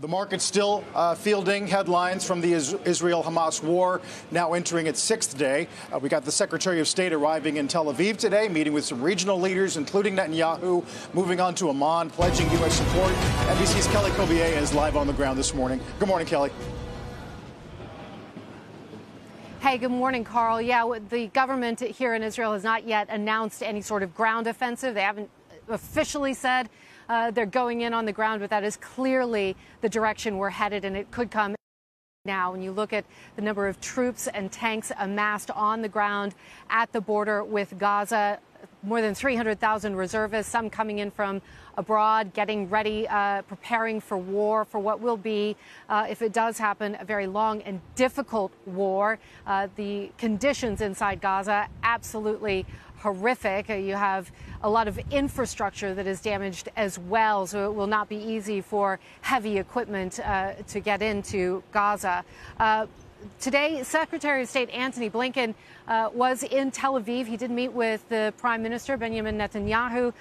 The market's still fielding headlines from the Israel-Hamas war, now entering its sixth day. We got the Secretary of State arriving in Tel Aviv today, meeting with some regional leaders, including Netanyahu, moving on to Amman, pledging U.S. support. NBC's Kelly Cobier is live on the ground this morning. Good morning, Kelly. Hey, good morning, Carl. Yeah, the government here in Israel has not yet announced any sort of ground offensive. They haven't officially said they're going in on the ground, but that is clearly the direction we're headed, and it could come now. When you look at the number of troops and tanks amassed on the ground at the border with Gaza, more than 300,000 reservists, some coming in from abroad, getting ready, preparing for war, for what will be, if it does happen, a very long and difficult war. The conditions inside Gaza, absolutely horrific. You have a lot of infrastructure that is damaged as well, so it will not be easy for heavy equipment to get into Gaza. Today, Secretary of State Antony Blinken was in Tel Aviv. He did meet with the Prime Minister, Benjamin Netanyahu.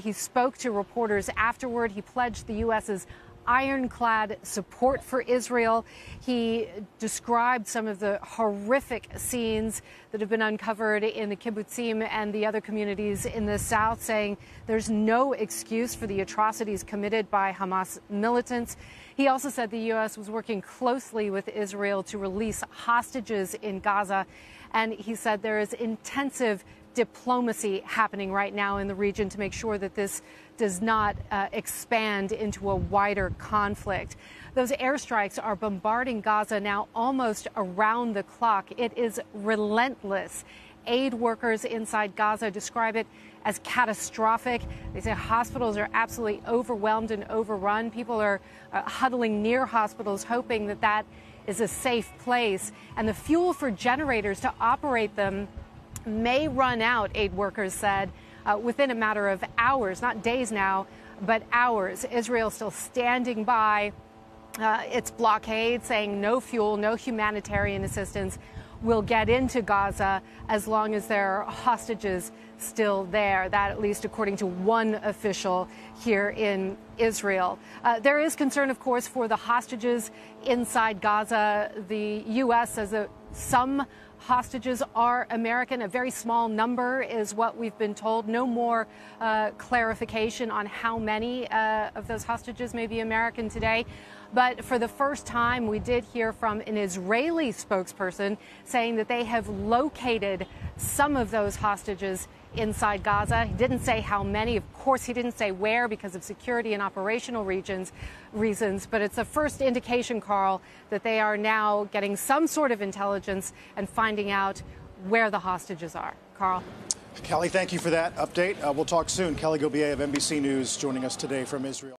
He spoke to reporters afterward. He pledged the U.S.'s ironclad support for Israel. He described some of the horrific scenes that have been uncovered in the kibbutzim and the other communities in the south, saying there's no excuse for the atrocities committed by Hamas militants. He also said the U.S. was working closely with Israel to release hostages in Gaza, and he said there is intensive diplomacy happening right now in the region to make sure that this does not expand into a wider conflict. Those airstrikes are bombarding Gaza now almost around the clock. It is relentless. Aid workers inside Gaza describe it as catastrophic. They say hospitals are absolutely overwhelmed and overrun. People are huddling near hospitals, hoping that that is a safe place. And the fuel for generators to operate them may run out, aid workers said, within a matter of hours, not days now, but hours. Israel still standing by its blockade, saying no fuel, no humanitarian assistance will get into Gaza as long as there are hostages still there. That, at least according to one official here in Israel. There is concern, of course, for the hostages inside Gaza. The U.S. says that some hostages are American. A very small number is what we've been told. No more clarification on how many of those hostages may be American today. But for the first time, we did hear from an Israeli spokesperson saying that they have located some of those hostages inside Gaza. He didn't say how many. Of course, he didn't say where because of security and operational reasons. But it's a first indication, Carl, that they are now getting some sort of intelligence and finding out where the hostages are. Carl. Kelly, thank you for that update. We'll talk soon. Kelly Gobier of NBC News joining us today from Israel.